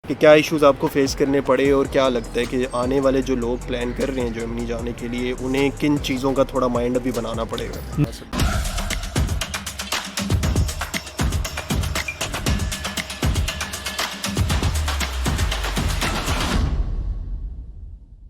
कि क्या इश्यूज़ आपको फेस करने पड़े और क्या लगता है कि आने वाले जो लोग प्लान कर रहे हैं जर्मनी जाने के लिए उन्हें किन चीज़ों का थोड़ा माइंड अभी बनाना पड़ेगा।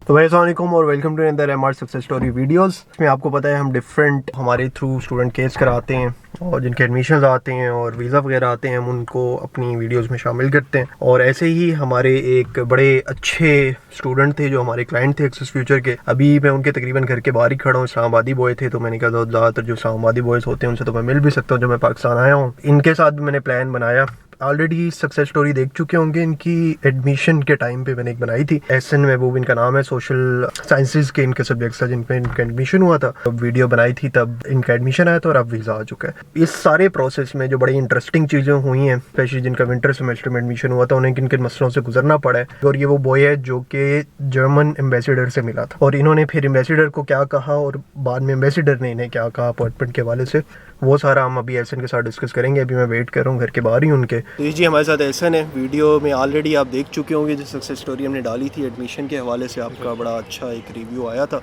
तो भाई अस्सलाम वालेकुम और welcome to another MR success story videos. इसमें आपको पता है हम डिफरेंट हमारे थ्रू स्टूडेंट केस कराते हैं और जिनके एडमिशन्स आते हैं और वीज़ा वगैरह आते हैं हम उनको अपनी वीडियोस में शामिल करते हैं। और ऐसे ही हमारे एक बड़े अच्छे स्टूडेंट थे जो हमारे क्लाइंट थे एक्सेस फ्यूचर के। अभी मैं उनके तकरीबन घर के बाहर ही खड़ा हूँ, इस्लामाबादी बॉय थे, तो मैंने कहा ज़्यादातर जो इस्लामाबादी बॉयज़ होते हैं उनसे तो मैं मिल भी सकता हूँ जब मैं पाकिस्तान आया हूँ। इनके साथ भी मैंने प्लान बनाया। ऑलरेडी सक्सेस स्टोरी देख चुके होंगे, इनकी एडमिशन के टाइम पे मैंने एक बनाई थी। एहसन महबूब इनका नाम है, सोशल साइंसेज के इनके सब्जेक्ट्स था जिन पे इनका एडमिशन हुआ था। तब वीडियो बनाई थी, तब इनका एडमिशन आया था और अब वीज़ा आ चुका है। इस सारे प्रोसेस में जो बड़ी इंटरेस्टिंग चीज़ें हुई हैं, स्पेशली जिनका विंटर सेमेस्टर में एडमिशन हुआ था, उन्हें किन किन मसलों से गुजरना पड़ा है। और ये वो बॉय है जो कि जर्मन एम्बेसडर से मिला था और इन्होंने फिर एम्बेसडर को क्या कहा और बाद में एम्बेसडर ने इन्हें क्या कहा अपॉइंटमेंट के हवाले से, वो सारा हम अभी एहसन के साथ डिस्कस करेंगे। अभी मैं वेट कर रहा हूँ, घर के बाहर ही उनके। तो जी हमारे साथ एहसन है। वीडियो में ऑलरेडी आप देख चुके होंगे जो सक्सेस स्टोरी हमने डाली थी एडमिशन के हवाले से, आपका बड़ा अच्छा एक रिव्यू आया था।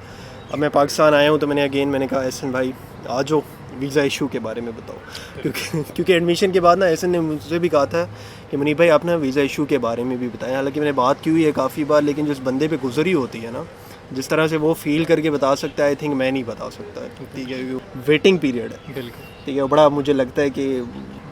अब मैं पाकिस्तान आया हूँ तो मैंने कहा एहसन भाई आ जाओ, वीज़ा इशू के बारे में बताओ। क्योंकि एडमिशन के बाद ना एहसन ने मुझसे भी कहा था कि मुनीब भाई आप ना वीज़ा इशू के बारे में भी बताएं। हालांकि मैंने बात की हुई है काफ़ी बार, लेकिन जिस बंदे पे गुजरी होती है ना, जिस तरह से वो फील करके बता सकता है, आई थिंक मैं नहीं बता सकता। ठीक है, वेटिंग पीरियड है, बिल्कुल ठीक है, बड़ा मुझे लगता है कि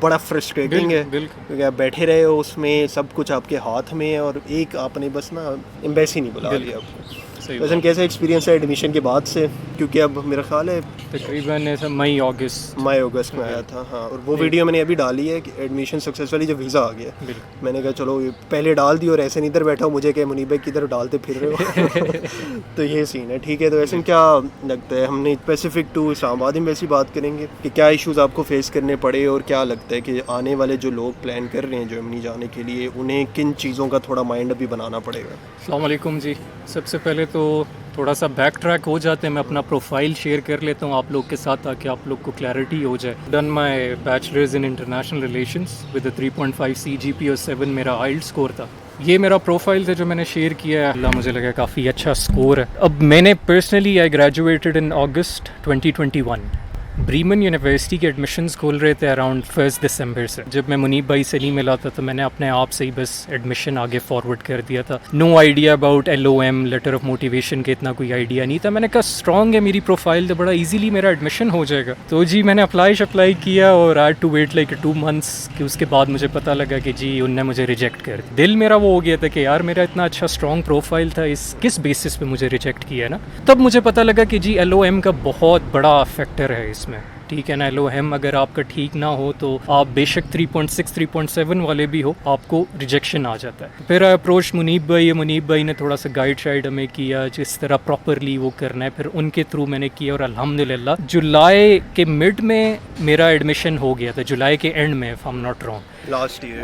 बड़ा फ्रस्ट्रेटिंग है क्योंकि आप बैठे रहे हो उसमें, सब कुछ आपके हाथ में है और एक आपने बस ना एम्बेसी नहीं बुला लिया आपको। वैसे कैसा एक्सपीरियंस है एडमिशन के बाद से? क्योंकि अब मेरा ख्याल है तकरीबन ऐसा मई अगस्त में आया था। हाँ, और वो वीडियो मैंने अभी डाली है कि एडमिशन सक्सेसफुली जब वीज़ा आ गया। मैंने कहा चलो ये पहले डाल दी और ऐसे नहीं इधर बैठा हूँ, मुझे क्या मुनीब भाई किधर डालते फिर रहे हो। तो ये सीन है, ठीक है। तो ऐसे क्या लगता है, हमने स्पेसिफिक टू इस्लामाबाद में ऐसी बात करेंगे कि क्या इशूज़ आपको फेस करने पड़े और क्या लगता है कि आने वाले जो लोग प्लान कर रहे हैं जर्मनी जाने के लिए उन्हें किन चीज़ों का थोड़ा माइंड अभी बनाना पड़ेगा। अस्सलाम वालेकुम जी। सबसे पहले तो थोड़ा सा बैक ट्रैक हो जाते हैं, मैं अपना प्रोफाइल शेयर कर लेता हूँ आप लोग के साथ ताकि आप लोग को क्लैरिटी हो जाए। Done my bachelors in international relations with 3.5 CGP और 7 मेरा आइल्ट स्कोर था। ये मेरा प्रोफाइल था जो मैंने शेयर किया है, अल्लाह मुझे लगा काफ़ी अच्छा स्कोर है। अब मैंने personally I graduated in August 2021। Bremen University के एडमिशन्स खोल रहे थे अराउंड 1 दिसंबर से। जब मैं मुनीब भाई से नहीं मिला था तो मैंने अपने आप से ही बस एडमिशन आगे फॉरवर्ड कर दिया था। No idea about LOM letter of motivation के, इतना कोई आइडिया नहीं था। मैंने कहा स्ट्रॉन्ग है मेरी प्रोफाइल तो बड़ा इजीली मेरा एडमिशन हो जाएगा। तो जी मैंने अप्लाई किया और I had to wait like 2 months कि उसके बाद मुझे पता लगा कि जी उनने मुझे रिजेक्ट कर दिया। दिल मेरा वो हो गया था कि यार मेरा इतना अच्छा स्ट्रॉन्ग प्रोफाइल था, इस किस बेसिस पे मुझे रिजेक्ट किया है ना। तब मुझे पता लगा कि जी LOM का बहुत बड़ा फैक्टर है इसमें। ठीक है ना, LOM अगर आपका ठीक ना हो तो आप बेशक 3.6 3.7 वाले भी हो, आपको रिजेक्शन आ जाता है। फिर अप्रोच मुनीब भाई ने थोड़ा सा गाइड शाइड हमें किया जिस तरह प्रॉपरली वो करना है, फिर उनके थ्रू मैंने किया और अल्हम्दुलिल्लाह जुलाई के मिड में मेरा एडमिशन हो गया था, जुलाई के एंड में if I am not wrong. Last year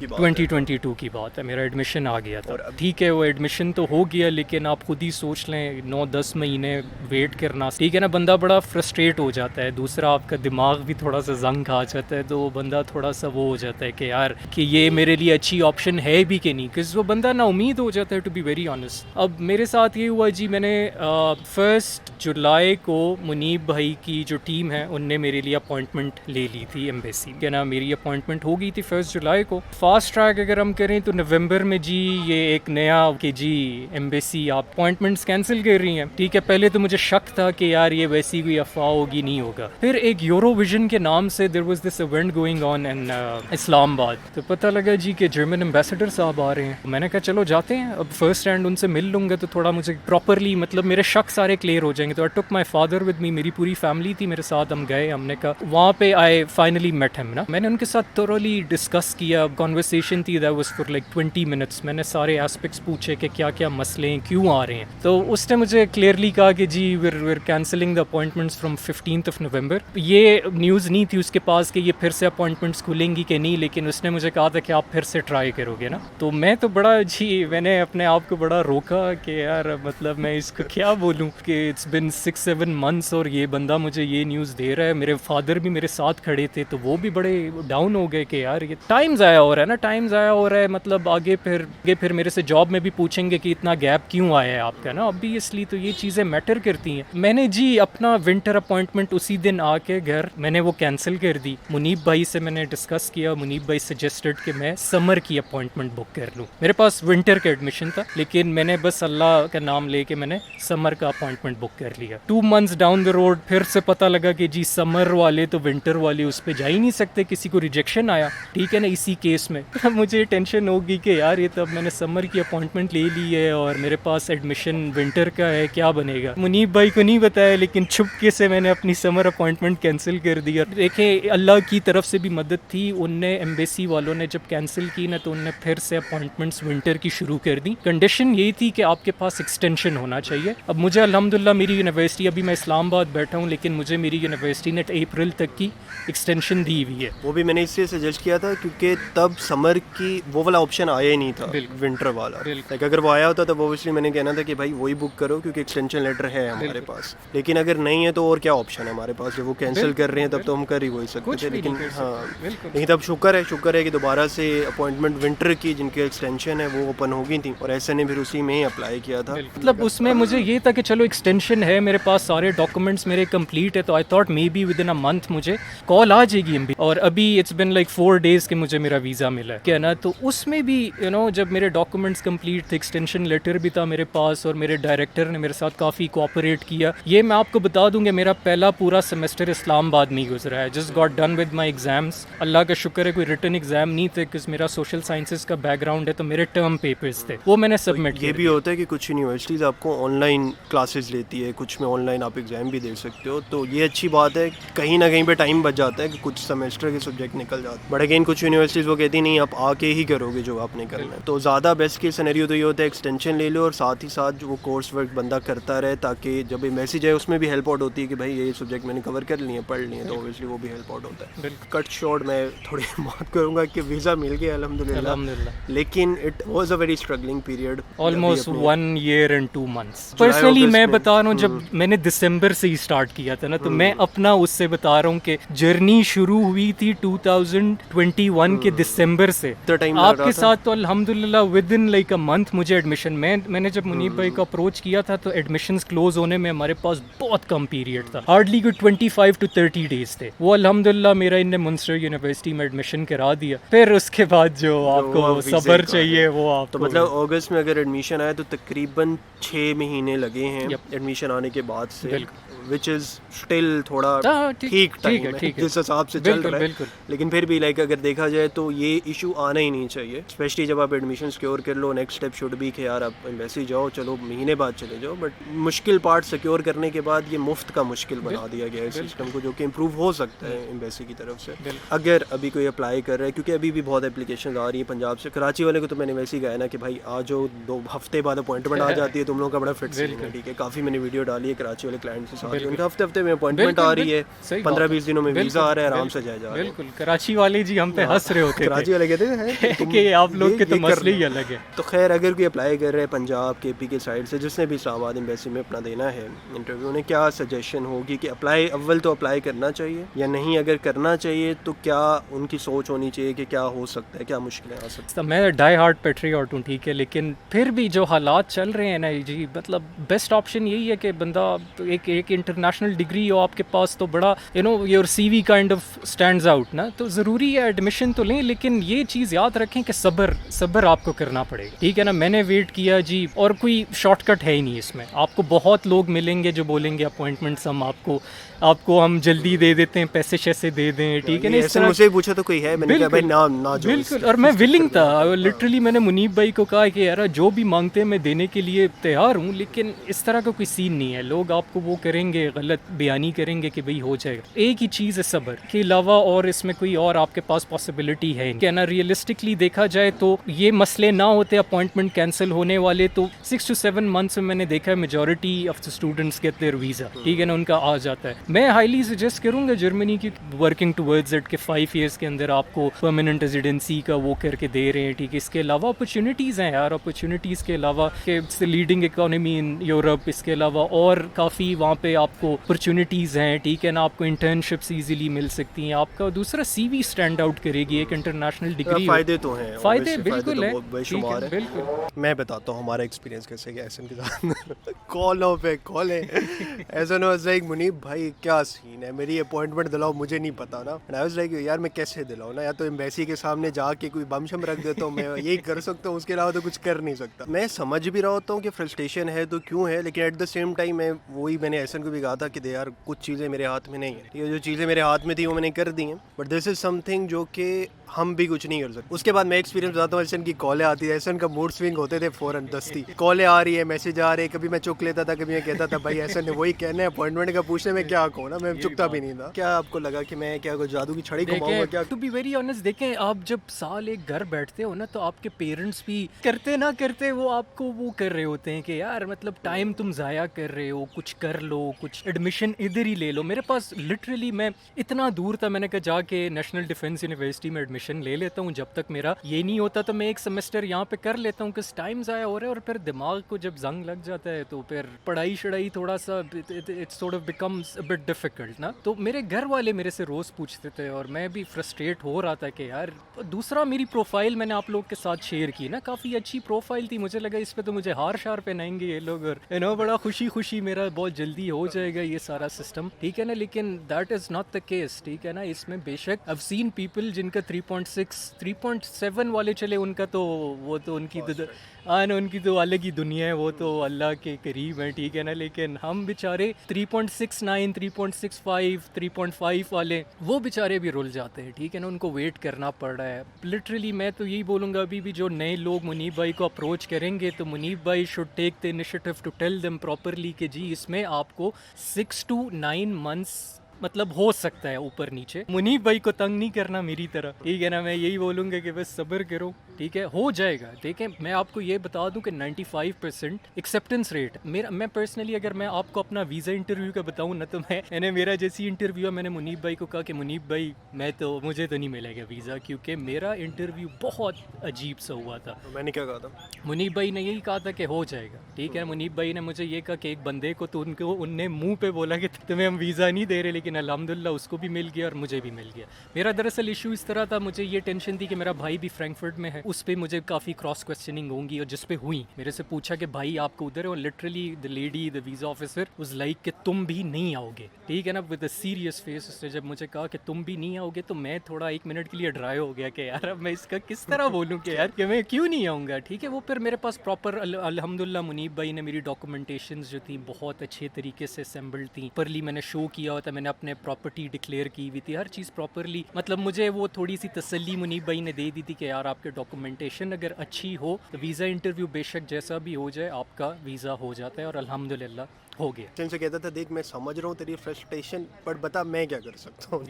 2022 की बात है, मेरा एडमिशन आ गया था। ठीक है, वो एडमिशन तो हो गया, लेकिन आप खुद ही सोच लें 9-10 महीने वेट करना, ठीक है ना, बंदा बड़ा फ्रस्ट्रेट हो जाता है। दूसरा आपका दिमाग भी थोड़ा सा जंग खा जाता है, तो बंदा थोड़ा सा वो हो जाता है कि यार कि ये मेरे लिए अच्छी ऑप्शन है भी कि नहीं, क्योंकि वो बंदा ना उम्मीद हो जाता है, टू बी वेरी ऑनेस्ट। अब मेरे साथ ये हुआ जी, मैंने 1 जुलाई को मुनीब भाई की जो टीम है उनने मेरे लिए अपॉइंटमेंट ले ली थी एम्बेसी के ना। मेरी अपॉइंटमेंट हो गई थी 1 जुलाई को। फास्ट ट्रैक अगर हम करें तो नवंबर में जी ये एक नया कि जी एम्बेसी आप अपॉइंटमेंट्स कैंसिल कर रही हैं। ठीक है, पहले तो मुझे शक था कि यार ये वैसी कोई अफवाह होगी, नहीं होगा। फिर एक यूरोविजन के नाम से there was this event going on in Islamabad, तो पता लगा जी कि जर्मन एम्बेसडर साहब आ रहे हैं। मैंने कहा चलो जाते हैं, अब फर्स्ट हैंड उनसे मिल लूँगा तो थोड़ा मुझे प्रॉपरली मतलब मेरे शक सारे क्लियर हो जाएंगे। तो आई टुक माई फादर विद मी, मेरी पूरी फैमिली थी मेरे साथ, हम गए। हमने कहा वहाँ पे आई फाइनली मेट हिम ना, मैंने उनके साथ थोरोली डिस्कस किया। कॉन्वर्सेशन थी that was for like 20 minutes. मैंने सारे एस्पेक्ट्स पूछे कि क्या क्या मसले हैं, क्यों आ रहे हैं। तो उसने मुझे क्लियरली कहा कि जी we're cancelling the appointments from 15th of November। ये न्यूज़ नहीं थी उसके पास कि ये फिर से अपॉइंटमेंट्स खुलेंगी कि नहीं, लेकिन उसने मुझे कहा था कि आप फिर से ट्राई करोगे ना। तो मैं तो बड़ा जी मैंने अपने आप को बड़ा रोका कि यार मतलब मैं इसको क्या बोलूँ कि इट्स बिन 6-7 मंथ्स और ये बंदा मुझे ये न्यूज़ दे रहा है। मेरे फादर भी मेरे साथ खड़े थे तो वो भी बड़े डाउन हो गए गए कि यार ये टाइम ज़ाया हो रहा है ना, टाइम ज़ाया हो रहा है, मतलब आगे फिर मेरे से जॉब में भी पूछेंगे कि इतना गैप क्यों आया है आपका ना, ऑब्वियसली तो ये चीज़ें मैटर करती हैं। मैंने जी अपना विंटर अपॉइंटमेंट उसी दिन आके घर मैंने वो कैंसिल कर दी। मुनीब भाई से मैंने डिस्कस किया, मुनीब भाई सजेस्टेड कि मैं समर की अपॉइंटमेंट बुक कर लूँ। मेरे पास विंटर का एडमिशन था, लेकिन मैंने बस अल्लाह का नाम लेके मैंने समर का अपॉइंटमेंट बुक कर लिया। 2 months डाउन द रोड फिर से पता लगा कि जी समर वाले तो विंटर वाले उस पर जा ही नहीं सकते, किसी को रिजेक्शन आया, ठीक है ना, इसी केस में मुझे टेंशन होगी कि यार ये तो अब मैंने समर की अपॉइंटमेंट ले ली है और मेरे पास एडमिशन विंटर का है, क्या बनेगा। मुनीब भाई को नहीं बताया, लेकिन छुपके से मैंने अपनी समर अपॉइंटमेंट कैंसिल कर दी। और देखें अल्लाह की तरफ से भी मदद थी, उनने एम्बेसी वालों ने जब कैंसिल की ना तो उनने फिर से अपॉइंटमेंट्स विंटर की शुरू कर दी। कंडीशन यही थी कि आपके पास एक्सटेंशन होना चाहिए। अब मुझे अल्हम्दुलिल्लाह मेरी यूनिवर्सिटी, अभी मैं इस्लामाबाद बैठा हूँ, लेकिन मुझे मेरी यूनिवर्सिटी ने अप्रैल तक की एक्सटेंशन दी हुई है। वो भी मैंने इसलिए सजेस्ट किया था क्योंकि तब समर की वो वाला ऑप्शन आया ही नहीं था, विंटर वाला। लाइक अगर वो आया होता तब ऑब्वियसली मैंने कहना था कि भाई वही बुक करो क्योंकि एक्सटेंशन लेटर है हमारे पास। लेकिन अगर नहीं है तो और क्या ऑप्शन है हमारे पास, जब वो कैंसिल कर रहे हैं तब तो हम कर ही वही सकते थे। लेकिन हाँ, नहीं तब शुक्र है कि दोबारा से अपॉइंटमेंट विंटर की जिनकी एक्सटेंशन है वो ओपन हो गई थी और ऐसे ने फिर उसी में ही अप्लाई किया था। मतलब उसमें मुझे ये था कि चलो एक्सटेंशन है, मेरे पास सारे डॉक्यूमेंट्स मेरे कंप्लीट है, तो I thought may be with in a month मुझे कॉल आ जाएगी एमबी। और अभी इट्स बिन लाइक 4 days के मुझे मेरा वीज़ा मिला है, क्या ना। तो उसमें भी जब मेरे डॉक्यूमेंट्स कंप्लीट थे, एक्सटेंशन लेटर भी था मेरे पास और मेरे डायरेक्टर ने मेरे साथ काफ़ी कोऑपरेट किया। ये मैं आपको बता दूंगा, मेरा पहला पूरा सेमेस्टर इस्लामाबाद में गुजरा है। Just got done with my exams. Allah का शुक्र है कोई रिटन एग्जाम नहीं थे, क्योंकि मेरा सोशल साइंसेज का बैकग्राउंड है, तो मेरे टर्म पेपर्स थे, वो मैंने सबमिट। ये भी होता है कि कुछ यूनिवर्सिटीज़ आपको ऑनलाइन क्लासेस लेती है, कुछ में ऑनलाइन आप एग्जाम भी दे सकते हो, तो ये अच्छी बात है। कहीं ना कहीं पे टाइम बच जाता है कि कुछ सेमेस्टर के सब्जेक्ट निकल जाते हैं। बट अगेन कुछ यूनिवर्सिटीज़ वो कहती नहीं आप आके ही करोगे जो आपने करना है। तो ज़्यादा बेस्ट के सिनेरियो तो ये होता है एक्सटेंशन ले लो और साथ ही साथ जो वो कोर्स वर्क बंदा करता रहे, ताकि जब ये मैसेज है उसमें भी हेल्प आउट होती है कि भाई ये सब्जेक्ट मैंने कवर कर लिए, पढ़ लिए, तो ऑब्वियसली वो भी हेल्प आउट होता है। कट शॉर्ट मैं थोड़ी बात करूँगा कि वीज़ा मिल गया अल्हम्दुलिल्लाह, लेकिन it was a very struggling period, almost 1 year and 2 months। Personally मैं बता रहा हूँ, जब मैंने दिसंबर से ही स्टार्ट किया था ना, तो मैं अपना उससे बता रहा हूँ कि जर्नी शुरू हुई थी 2021 के दिसंबर से आपके साथ, तो अल्हम्दुलिल्लाह with in like a month मुझे एडमिशन, मैंने जब मुनीब भाई को अप्रोच किया था तो एडमिशंस क्लोज होने में हमारे पास बहुत कम पीरियड था, हार्डली कोई 25 to 30 days थे। वो अल्हम्दुलिल्लाह मेरा इनने मुंस्टर यूनिवर्सिटी में एडमिशन करा दिया। फिर उसके बाद जो आपको सब्र चाहिए वो आप, तो मतलब अगस्त में अगर एडमिशन आया तो तकरीबन 6 महीने लगे हैं एडमिशन आने के बाद से, विच इज़ स्टिल थोड़ा ठीक टाइम है जिस हिसाब से चल रहा है। लेकिन फिर भी लाइक अगर देखा जाए तो ये इशू आना ही नहीं चाहिए, स्पेशली जब आप एडमिशन सिक्योर कर लो। नेक्स्ट स्टेप शुड भी कि यार आप एम्बेसी जाओ, चलो महीने बाद चले जाओ, बट मुश्किल पार्ट सिक्योर करने के बाद ये मुफ्त का मुश्किल बना दिया गया है सिस्टम को, जो कि इम्प्रूव हो सकता है एम्बेसी की तरफ से अगर अभी कोई अप्लाई कर रहा है, क्योंकि अभी भी बहुत एप्लीकेशन आ रही है पंजाब से। कराची वाले को तो मैंने वैसे ही कहा ना कि भाई आ जाओ, 2 हफ्ते बाद अपॉइंटमेंट आ जाती है, तुम लोगों का बड़ा फिट सीन है, ठीक है। काफ़ी मैंने वीडियो डाली है कराची वाले क्लाइंट के साथ, उनका हफ्ते में अपॉइंटमेंट आ रही है, 15-20 दिनों में वीजा आ रहा है, आराम से जाया जा रहा है। बिल्कुल, कराची वाले जी हम पे हंस रहे होते, कराची वाले कहते हैं कि आप लोग के तो मसले ही अलग है। तो खैर अगर कोई अप्लाई कर रहे हैं पंजाब केपी के साइड से, जिसने भी इस्लामाबाद एम्बेसी में अपना देना है इंटरव्यू, उन्हें क्या सजेशन होगी कि अप्लाई अव्वल तो अप्लाई करना चाहिए या नहीं? अगर करना चाहिए तो क्या उनकी सोच होनी चाहिए कि क्या हो सकता है, क्या मुश्किलें आ सकती हैं? मैं डाई हार्ड पेट्रियट हूँ, ठीक है, लेकिन फिर भी जो हालात चल रहे हैं ना जी, मतलब बेस्ट ऑप्शन यही है कि बंदा एक इंटरनेशनल डिग्री हो आपके पास, तो बड़ा your CV kind of stands out ना, तो ज़रूरी है एडमिशन तो लें, लेकिन ये चीज़ याद रखें कि सब्र आपको करना पड़ेगा, ठीक है ना। मैंने वेट किया जी, और कोई शॉर्टकट है ही नहीं इसमें। आपको बहुत लोग मिलेंगे जो बोलेंगे अपॉइंटमेंट्स आपको हम जल्दी दे देते हैं, पैसे शैसे दे दें, ठीक है ना। इस तरह मुझे पूछा तो कोई है, मैंने कहा भाई ना जो बिल्कुल, और मैं विलिंग था लिटरली। मैंने मुनीब भाई को कहा कि यार जो भी मांगते हैं मैं देने के लिए तैयार हूँ, लेकिन इस तरह का कोई सीन नहीं है। लोग आपको वो करेंगे, गलत बयानी करेंगे कि भाई हो जाएगा। एक ही चीज़ है सब्र के अलावा, और इसमें कोई और आपके पास पॉसिबिलिटी है क्या ना। रियलिस्टिकली देखा जाए तो ये मसले ना होते अपॉइंटमेंट कैंसिल होने वाले, तो 6 to 7 months में मैंने देखा है majority of the students get their visa, ठीक है ना, उनका आ जाता है। मैं हाईली सजेस्ट करूँगा जर्मनी की, वर्किंग टुवर्ड्स इट, के 5 years के अंदर आपको परमानेंट रेजिडेंसी का वो करके दे रहे हैं, ठीक है। इसके अलावा अपॉर्चुनिटीज़ हैं यार, अपॉर्चुनिटीज़ के अलावा के लीडिंग इकोनॉमी इन यूरोप, इसके अलावा और काफ़ी वहाँ पे आपको अपॉर्चुनिटीज़ हैं, ठीक है ना, आपको इंटर्नशिप्स इजीली मिल सकती हैं, आपका दूसरा सीवी स्टैंड आउट करेगी, एक इंटरनेशनल डिग्री। फ़ायदे तो हैं, फ़ायदे बिल्कुल तो है, बहुत बेशुमार है। बिल्कुल। मैं बताता हूँ हमारा एक्सपीरियंस कैसे गया एहसन के साथ। कॉलों पे कॉल है, एहसन वाज लाइक मुनीब भाई क्या सीन है, मेरी अपॉइंटमेंट दिलाओ, मुझे नहीं पता ना। एंड आई वाज लाइक यार मैं कैसे दिलाऊं ना, या तो एम्बेसी के सामने जाके कोई बम शम रख देता हूँ, मैं यही कर सकता हूँ, उसके अलावा तो कुछ कर नहीं सकता। मैं समझ भी रहा होता हूँ कि फ्रस्ट्रेशन है तो क्यों है, लेकिन एट द सेम टाइम मैं मैंने एहसन को भी कहा था कि दे यार कुछ चीज़ें मेरे हाथ में नहीं है, ये जो चीज़ें मेरे हाथ में थी वो मैंने कर दी हैं, बट दिस इज़ समथिंग जो कि हम भी कुछ नहीं कर सकते। उसके बाद मैं एक्सपीरियंस बताता हूँ, एहसन की कॉलें आती है, एहसन का मूड स्विंग होते थे फ़ौरन दस्ती, कॉलें आ रही है, मैसेज आ रहे, कभी मैं चुक लेता था, कभी मैं कहता था भाई एहसन ने वही कहना है, अपॉइंटमेंट का पूछने में क्या कहूँ ना, मैं चुकता भी नहीं था। क्या आपको लगा कि मैं क्या कुछ जादू की छड़ी घुमाऊंगा क्या? टू बी वेरी ऑनेस्ट, देखें आप जब साल एक घर बैठते हो ना, तो आपके पेरेंट्स भी करते ना करते वो आपको वो कर रहे होते हैं कि यार मतलब टाइम तुम ज़ाया कर रहे हो, कुछ कर लो, कुछ एडमिशन इधर ही ले लो। मेरे पास लिटरली मैं इतना दूर था, मैंने कहा जाके नेशनल डिफेंस यूनिवर्सिटी में एडमिशन ले लेता हूँ, जब तक मेरा ये नहीं होता तो मैं एक सेमेस्टर यहाँ पे कर लेता हूँ, किस टाइम ज़ाया हो रहा है। और फिर दिमाग को जब जंग लग जाता है तो फिर पढ़ाई शढ़ाई थोड़ा सा it's sort of becomes a bit difficult ना। तो मेरे घर वाले मेरे से रोज़ पूछते थे और मैं भी फ्रस्ट्रेट हो रहा था कि यार, दूसरा मेरी प्रोफाइल मैंने आप लोग के साथ शेयर की ना, काफ़ी अच्छी प्रोफाइल थी, मुझे लगा इस पे तो मुझे हार शार पहनाएंगे ये लोग, और यू नो बड़ा खुशी खुशी मेरा बहुत जल्दी हो जाएगा ये सारा सिस्टम, ठीक है ना। लेकिन that is not the case, ठीक है ना। इसमें बेशक I've seen people जिनका 3.6 3.7 वाले चले, उनका तो वो तो उनकी तो उनकी तो अलग ही दुनिया है, वो तो अल्लाह के करीब है, ठीक है ना। लेकिन हम बेचारे 3.69 3.65 3.5 वाले, वो बेचारे भी रुल जाते हैं, ठीक है ना, उनको वेट करना पड़ रहा है लिटरली। मैं तो यही बोलूँगा, अभी भी जो नए लोग मुनीब भाई को अप्रोच करेंगे तो मुनीब भाई should take the initiative to tell them properly कि जी इसमें आपको 6 to 9 months मतलब हो सकता है ऊपर नीचे। मुनीब भाई को तंग नहीं करना मेरी तरह, ठीक है ना। मैं यही बोलूँगा कि बस सब्र करो, ठीक है, हो जाएगा। देखें मैं आपको ये बता दूं कि 95% एक्सेप्टेंस रेट मेरा, मैं पर्सनली अगर मैं आपको अपना वीज़ा इंटरव्यू का बताऊं ना, तो मैंने मेरा जैसी इंटरव्यू, मैंने मुनीब भाई को कहा कि मुनीब भाई मुझे तो नहीं मिलेगा वीज़ा, क्योंकि मेरा इंटरव्यू बहुत अजीब सा हुआ था। तो मैंने क्या कहा था? मुनीब भाई ने यही कहा था कि हो जाएगा, ठीक है। मुनीब भाई ने मुझे ये कहा कि एक बंदे को तो उनने मुँह पे बोला कि तुम्हें हम वीज़ा नहीं दे रहे, लेकिन अल्हम्दुलिल्लाह उसको भी मिल गया और मुझे भी मिल गया। मेरा दरअसल इशू इस तरह था, मुझे ये टेंशन थी कि मेरा भाई भी फ्रैंकफर्ट में है, उस पर मुझे काफ़ी क्रॉस क्वेश्चनिंग होंगी, और जिस पे हुई मेरे से पूछा कि भाई आपको उधर है, और literally the lady the visa officer was like कि तुम भी नहीं आओगे, ठीक है ना, विद अ सीरियस फेस। उसने जब मुझे कहा कि तुम भी नहीं आओगे तो मैं थोड़ा 1 मिनट के लिए ड्राई हो गया कि यार अब मैं इसका किस तरह बोलूँ कि यार कि मैं क्यों नहीं आऊँगा, ठीक है। वो फिर मेरे पास प्रॉपर अल्हम्दुलिल्लाह मुनीब भाई ने मेरी डॉक्यूमेंटेशंस जो थी बहुत अच्छे तरीके से असेंबल्ड थी, परली मैंने शो किया होता, मैंने अपने प्रॉपर्टी डिक्लेयर की हुई थी, हर चीज़ प्रॉपरली, मतलब मुझे वो थोड़ी सी तसल्ली मुनीब भाई ने दे दी थी कि यार आपके डॉक्यूमेंटेशन अगर अच्छी हो तो वीज़ा इंटरव्यू बेशक जैसा भी हो जाए आपका वीज़ा हो जाता है, और अल्हम्दुलिल्लाह हो गया। से कहता था देख मैं समझ रहा हूँ तेरी फ्रस्ट्रेशन, बट बता मैं क्या कर सकता हूँ।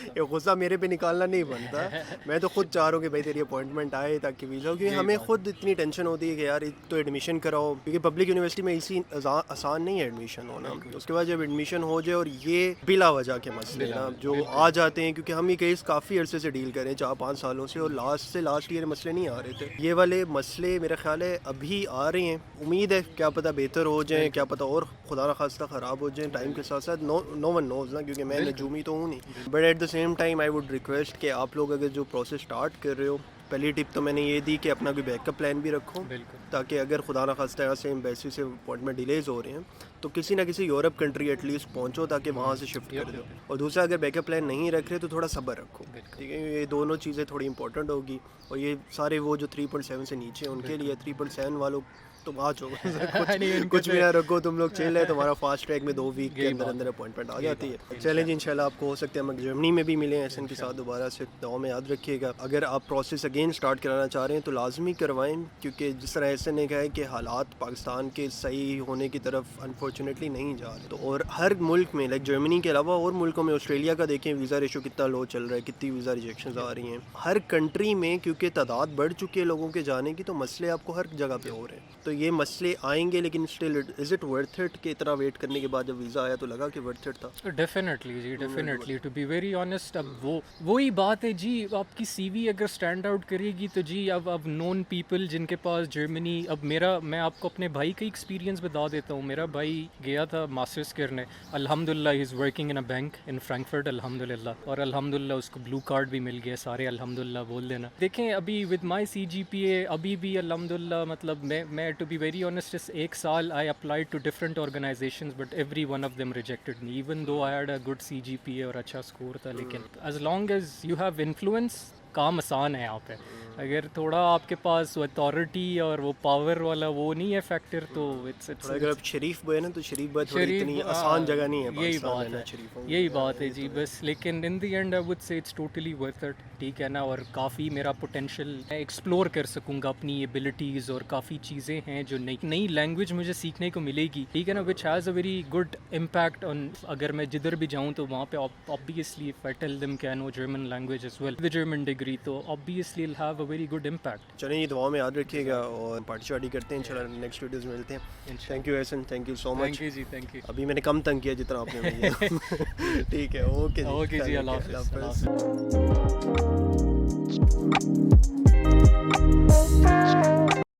ये गुस्सा मेरे पे निकालना नहीं बनता। मैं तो खुद चाह रहा हूँ कि भाई तेरी अपॉइंटमेंट आए ताकि वीज़ा हो, क्योंकि हमें खुद इतनी टेंशन होती है कि यार एक तो एडमिशन कराओ, क्योंकि पब्लिक यूनिवर्सिटी में इसी आसान नहीं है एडमिशन होना। उसके बाद जब एडमिशन हो जाए और ये बिला वजह के मसले ना जो आ जाते हैं, क्योंकि हम ये केस काफ़ी अरसे से डील करें 4-5 सालों से, और लास्ट ईयर मसले नहीं आ रहे थे। ये वाले मसले मेरा ख्याल है अभी आ रहे हैं, उम्मीद है क्या पता बेहतर हो जाए, क्या पता और खुदा न खास्ता ख़राब हो जाए टाइम के साथ साथ। नो वन नोज़ ना, क्योंकि मैं नजूमी तो हूँ नहीं, but at the same time I would request कि आप लोग अगर जो प्रोसेस स्टार्ट कर रहे हो, पहली टिप तो मैंने ये दी कि अपना कोई बैकअप प्लान भी रखो, ताकि अगर खुदा न खास्ता यहाँ से एम्बेसी से अपॉइंटमेंट डिलेज हो रहे हैं तो किसी ना किसी यूरोप कंट्री एटलीस्ट पहुँचो ताकि वहाँ से शिफ्ट कर दो। और दूसरा, अगर बैकअप प्लान नहीं रख रहे तो थोड़ा सब्र रखो, ठीक है, ये दोनों चीज़ें थोड़ी इंपॉर्टेंट होगी। और ये सारे वो जो 3.7 से नीचे उनके लिए, 3.7 वालों तुम आ चुको कुछ भी ना रखो, तुम लोग चल रहे, तुम्हारा फास्ट ट्रैक में 2 वीक के अंदर अंदर अपॉइंटमेंट आ जाती है। चैलेंज इंशाल्लाह आपको हो सकता है हम जर्मनी में भी मिले एहसन के साथ दोबारा से, दुआ में याद रखिएगा। अगर आप प्रोसेस अगेन स्टार्ट कराना चाह रहे हैं तो लाजमी करवाएं, क्योंकि जिस तरह एहसन ने कहा है कि हालात पाकिस्तान के सही होने की तरफ अनफॉर्चुनेटली नहीं जा रहे। तो और हर मुल्क में लाइक जर्मनी के अलावा और मुल्कों में, ऑस्ट्रेलिया का देखें वीज़ा रेशो कितना लो चल रहा है, कितनी वीज़ा रिजेक्शन आ रही हैं हर कंट्री में, क्योंकि तादाद बढ़ चुकी है लोगों के जाने की, तो मसले आपको हर जगह पे हो रहे हैं। तो ये मसले आएंगे, लेकिन still is it worth it कि इतना वेट करने के बाद जब वीज़ा आया तो लगा कि वर्थ इट था? डेफिनेटली जी, definitely, to be very honest. अब वही बात है जी, आपकी सीवी अगर स्टैंड आउट करेगी तो जी अब नोन पीपल जिनके पास जर्मनी, अब मैं आपको अपने भाई का एक्सपीरियंस बता देता हूँ। मेरा भाई गया था मास्टर्स करने, अल्हम्दुलिल्लाह he is working in a bank in Frankfurt अल्हम्दुलिल्लाह, और अल्हम्दुलिल्लाह उसको ब्लू कार्ड भी मिल गया, सारे अल्हम्दुलिल्लाह बोल देना। देखें अभी विद माई CGPA अभी भी अल्हम्दुलिल्लाह, मतलब मैं टू बी वेरी ऑनेस्ट, इस एक साल I applied to different organisations but every one of them rejected me, even though I had a good CGPA और अच्छा स्कोर था। लेकिन as long as you have influence, काम आसान है यहाँ पे। अगर थोड़ा आपके पास अथॉरिटी और वो पावर वाला वो नहीं है फैक्टर, तो इट्स अगर आप शरीफ बॉय ना, तो शरीफ बॉय थोड़ी इतनी आसान जगह नहीं है। यही बात है जी बस। लेकिन in the and I would say it's totally worth it, ठीक है ना। और काफ़ी मेरा पोटेंशियल मैं एक्सप्लोर कर सकूँगा, अपनी एबिलिटीज़, और काफ़ी चीज़ें हैं जो नई लैंग्वेज मुझे सीखने को मिलेगी, ठीक है ना, which has a very good impact on, अगर मैं जिधर भी जाऊँ तो वहाँ पे obviously if I tell them can know German language as well, the German degree, तो obviously will have a very good impact. चलिए ये दुआ में याद रखिएगा और पार्टी शार्टी करते हैं इंशाल्लाह, नेक्स्ट वीडियोस में मिलते हैं। Thank you Ehsan, thank you so much. Thank you ji, thank you. अभी मैंने कम तंग किया जितना आपने किया। ठीक है, ओके जी, अल्लाह हाफ़िज़।